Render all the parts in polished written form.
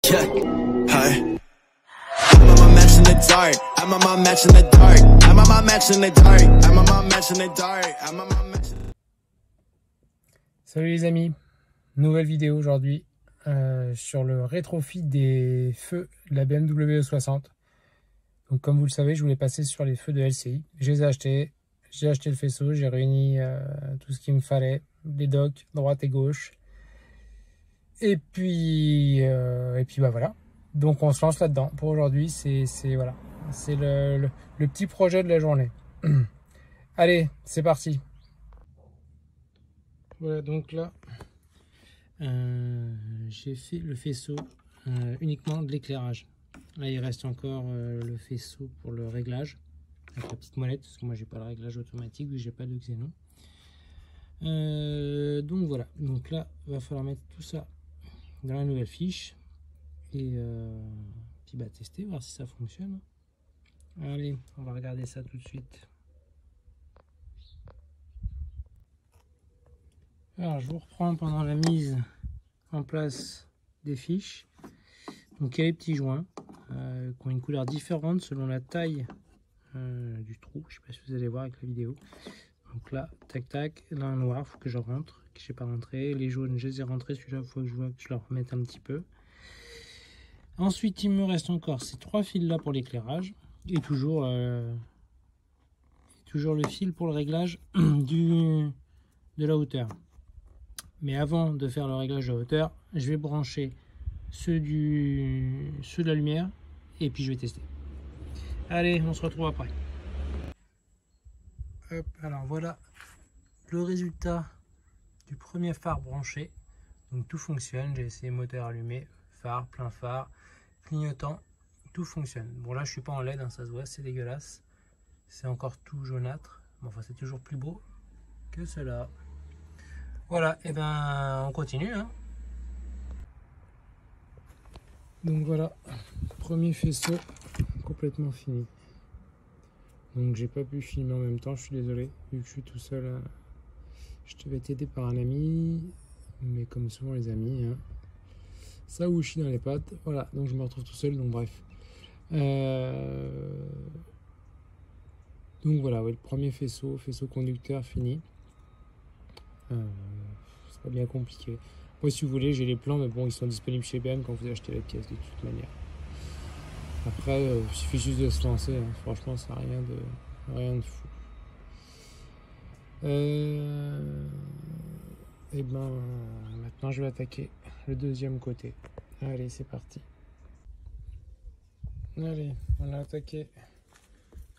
Check. Hi. I'm on my match in the dark. I'm on my match in the dark. I'm on my match in the dark. I'm on my match in the dark. I'm on my match. Salut les amis, nouvelle vidéo aujourd'hui sur le rétrofit des feux de la BMW E60. Donc comme vous le savez, je voulais passer sur les feux de LCI. Je les ai achetés, j'ai acheté le faisceau, j'ai réuni tout ce qu'il me fallait, les docks droite et gauche. Et puis bah voilà. Donc on se lance là-dedans. Pour aujourd'hui, c'est voilà, c'est le petit projet de la journée. Allez, c'est parti. Voilà, donc là, j'ai fait le faisceau uniquement de l'éclairage. Là, il reste encore le faisceau pour le réglage avec la petite molette, parce que moi j'ai pas le réglage automatique vu que j'ai pas de xénon. Donc voilà, donc là, il va falloir mettre tout ça dans la nouvelle fiche et puis bah, tester, voir si ça fonctionne. Allez, on va regarder ça tout de suite. Alors, je vous reprends pendant la mise en place des fiches. Donc, il y a les petits joints qui ont une couleur différente selon la taille du trou. Je ne sais pas si vous allez voir avec la vidéo. Donc là, tac tac, là un noir, il faut que je rentre, que je n'ai pas rentré. Les jaunes, je les ai rentrés. Celui-là, il faut que je vois que je leur remette un petit peu. Ensuite, il me reste encore ces trois fils là pour l'éclairage et toujours le fil pour le réglage de la hauteur. Mais avant de faire le réglage de hauteur, je vais brancher ceux de la lumière et puis je vais tester. Allez, on se retrouve après. Hop, alors voilà le résultat du premier phare branché. Donc tout fonctionne, j'ai essayé moteur allumé, phare, plein phare, clignotant, tout fonctionne. Bon là je suis pas en LED, hein, ça se voit, c'est dégueulasse. C'est encore tout jaunâtre. Bon, enfin c'est toujours plus beau que cela. Voilà, et ben on continue. Hein. Donc voilà, premier faisceau complètement fini. Donc j'ai pas pu filmer en même temps, je suis désolé, vu que je suis tout seul. Je devais être aidé par un ami, mais comme souvent les amis, hein, ça où je suis dans les pattes. Voilà, donc je me retrouve tout seul, donc bref. Donc voilà, ouais, le premier faisceau conducteur fini. C'est pas bien compliqué. Moi, si vous voulez, j'ai les plans, mais bon, ils sont disponibles chez BM quand vous achetez la pièce de toute manière. Après, il suffit juste de se lancer. Hein. Franchement, ça n'a rien de fou. Et ben, maintenant, je vais attaquer le deuxième côté. Allez, c'est parti. Allez, on a attaqué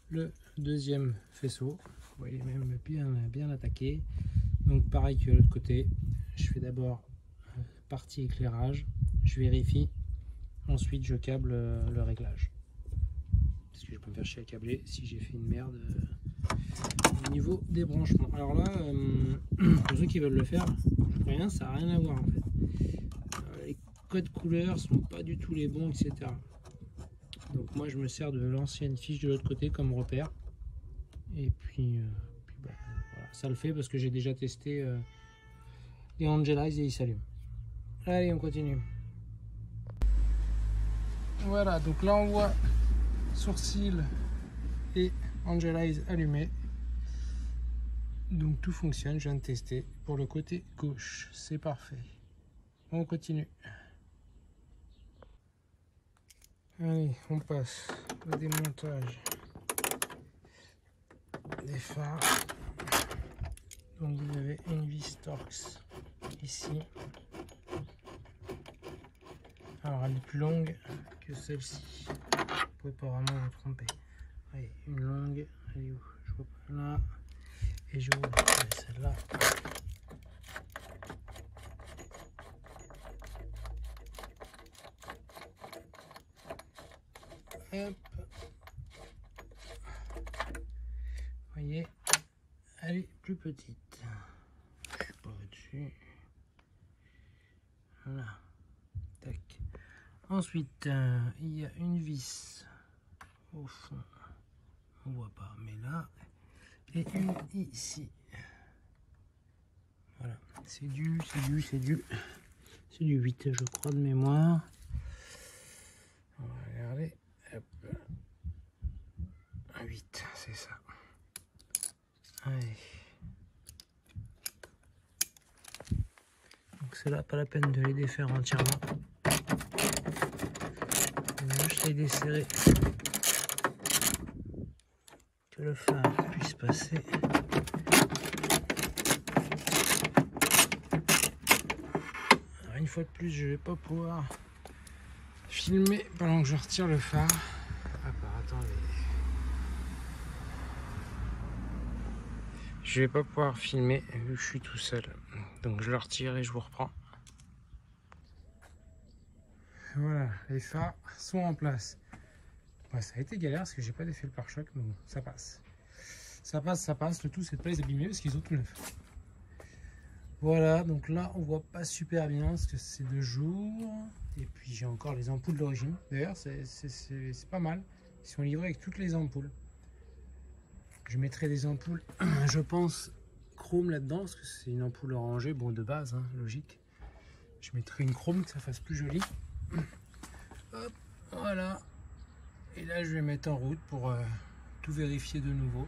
le deuxième faisceau. Vous voyez, même bien attaqué. Donc pareil que l'autre côté, je fais d'abord partie éclairage, je vérifie, ensuite je câble le réglage. Parce que je peux me faire chier à câbler si j'ai fait une merde au niveau des branchements. Alors là, pour ceux qui veulent le faire, je peux rien, ça n'a rien à voir en fait. Les codes couleurs sont pas du tout les bons, etc. Donc moi je me sers de l'ancienne fiche de l'autre côté comme repère. Et puis bah, voilà, ça le fait parce que j'ai déjà testé les Angelize et ils s'allument. Allez, on continue. Voilà, donc là on voit sourcil et Angelize allumés. Donc tout fonctionne, je viens de tester. Pour le côté gauche, c'est parfait. On continue. Allez, on passe au démontage des phares. Donc vous avez une vis Torx ici. Alors elle est plus longue que celle-ci. Vous pouvez pas vraiment vous tromper. Allez, une longue, elle est où? Je vois pas là. Et je vois celle-là. Hop. Vous voyez, elle est plus petite. Je suis pas au-dessus. Voilà. Tac. Ensuite, il y a une vis au fond. On voit pas, mais là. Et une ici. Voilà. C'est du 8, je crois, de mémoire. c'est là pas la peine de les défaire entièrement. On va juste les desserrer, que le phare puisse passer. Alors, une fois de plus, je vais pas pouvoir filmer pendant que je retire le phare. Attendez. Je vais pas pouvoir filmer vu que je suis tout seul. Donc je le retire et je vous reprends. Voilà, les phares sont en place. Ouais, ça a été galère parce que j'ai pas défait le pare-choc, mais bon, ça passe. Ça passe, ça passe. Le tout, c'est de pas les abîmer parce qu'ils ont tout neuf. Voilà, donc là, on voit pas super bien parce que c'est de jour. Et puis j'ai encore les ampoules d'origine. D'ailleurs, c'est pas mal. Ils sont livrés avec toutes les ampoules. Je mettrai des ampoules, je pense, chrome là-dedans parce que c'est une ampoule orangée, bon, de base, hein, logique. Je mettrai une chrome que ça fasse plus joli. Hop, voilà. Et là, je vais mettre en route pour tout vérifier de nouveau.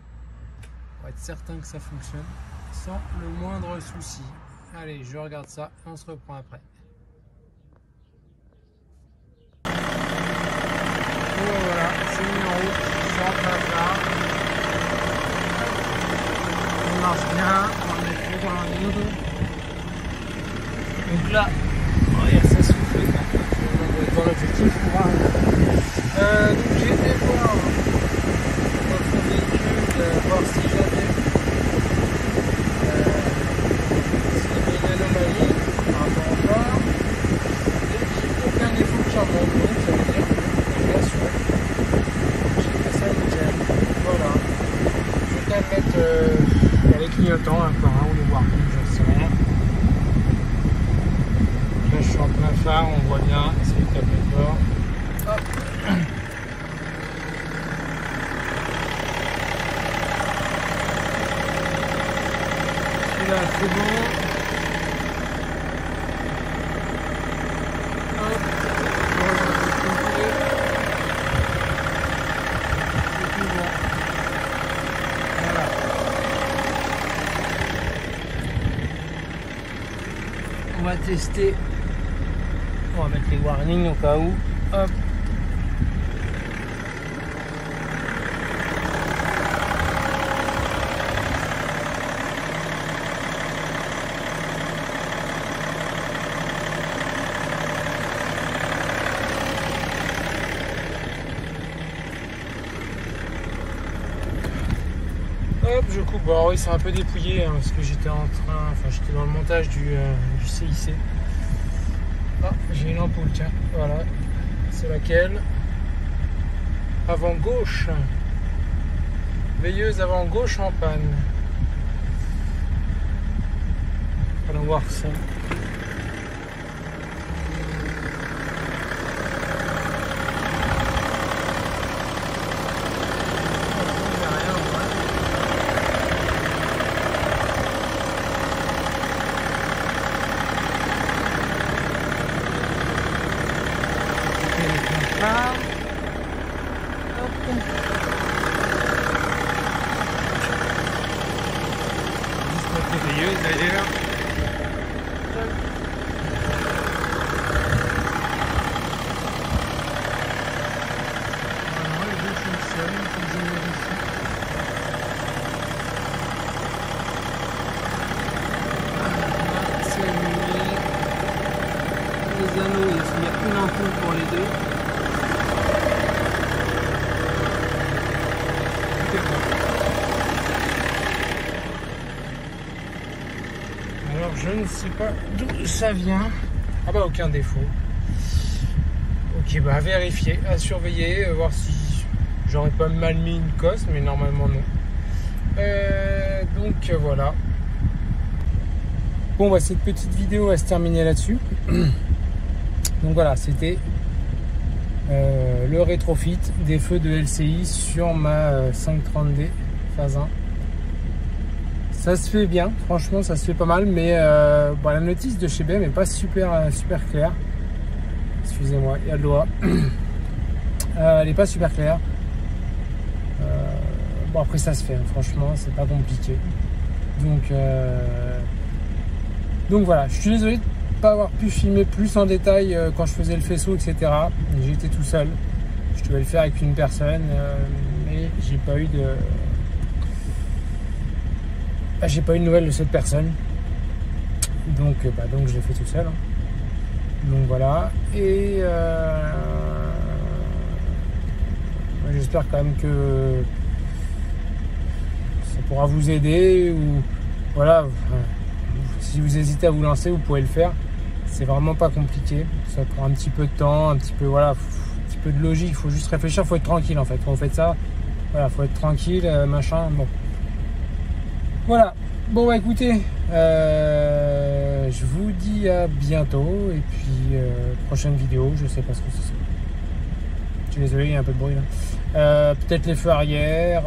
Pour être certain que ça fonctionne sans le moindre souci. Allez, je regarde ça et on se reprend après. Voilà, c'est mis en route, c'est en place là. On marche bien, on va mettre le dans la ligne. Donc là, regarde, ça souffle. On va être dans l'objectif pour voir. Donc j'ai été voir notre véhicule, voir si j'avais une anomalie par rapport au phare. Et j'ai aucun défaut qui remonte, donc ça veut dire que bien sûr j'ai fait ça nickel. Voilà. Je vais quand même mettre les clignotants un par un ou les warnings, j'en sais rien. Là je suis en plein phare, on voit bien, c'est le câble fort. Hop. Celui-là c'est bon. Hop. C'est tout bon. Voilà. On va tester. On va mettre les warnings au cas où. Hop. Hop, je coupe. Alors oui, c'est un peu dépouillé hein, parce que j'étais j'étais dans le montage du CIC. Ah, j'ai une ampoule, tiens, voilà. C'est laquelle? Avant gauche. Veilleuse avant gauche en panne. Allons voir ça. D'ailleurs. Voilà, le jeu fonctionne, il faut que je vérifie. C'est allumé. Les anneaux, il y a une ampoule pour les deux. Alors je ne sais pas d'où ça vient. Ah bah aucun défaut. Ok, bah à vérifier, à surveiller, voir si j'aurais pas mal mis une cosse, mais normalement non. Donc voilà. Bon bah cette petite vidéo va se terminer là-dessus. Donc voilà, c'était le rétrofit des feux de LCI sur ma 530D phase 1. Ça se fait bien, franchement ça se fait pas mal, mais bon, la notice de chez BM n'est pas super claire. Excusez-moi, il y a de l'eau. Elle n'est pas super claire. Bon après ça se fait, hein, franchement c'est pas compliqué. Donc voilà, je suis désolé pas avoir pu filmer plus en détail quand je faisais le faisceau, etc. J'étais tout seul. Je devais le faire avec une personne, mais j'ai pas eu de... j'ai pas eu de nouvelles de cette personne. Donc je l'ai fait tout seul. Donc voilà. Et j'espère quand même que ça pourra vous aider, ou voilà, si vous hésitez à vous lancer, vous pouvez le faire. C'est vraiment pas compliqué. Ça prend un petit peu de temps, un petit peu, voilà, un petit peu de logique. Il faut juste réfléchir, il faut être tranquille en fait. Quand vous faites ça, voilà, faut être tranquille, machin. Bon, voilà. Bon bah écoutez, je vous dis à bientôt, et puis prochaine vidéo, je sais pas ce que c'est. Je suis désolé, il y a un peu de bruit là. Peut-être les feux arrière.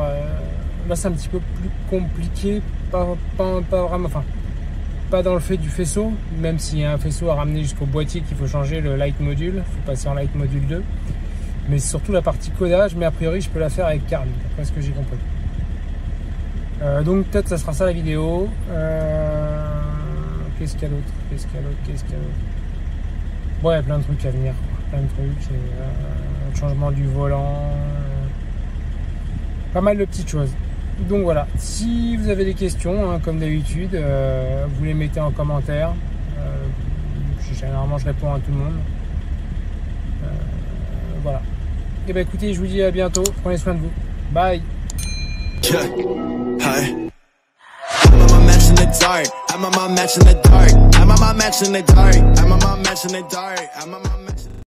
Là c'est un petit peu plus compliqué, pas vraiment, enfin pas dans le fait du faisceau, même s'il y a un faisceau à ramener jusqu'au boîtier qu'il faut changer le light module, il faut passer en light module 2, mais c'est surtout la partie codage, mais a priori je peux la faire avec Carl, d'après ce que j'ai compris. Donc peut-être ça sera ça la vidéo. Qu'est-ce qu'il y a d'autre? Bon, il y a plein de trucs à venir, plein de trucs, le changement du volant, pas mal de petites choses. Donc voilà, si vous avez des questions, hein, comme d'habitude, vous les mettez en commentaire. Généralement je réponds à tout le monde. Voilà. Et ben écoutez, je vous dis à bientôt, prenez soin de vous. Bye. Check. Hi. I'm on my match in the dark. I'm on my match in the dark. I'm on my match in the dark. I'm on my match in the dark. I'm on my match.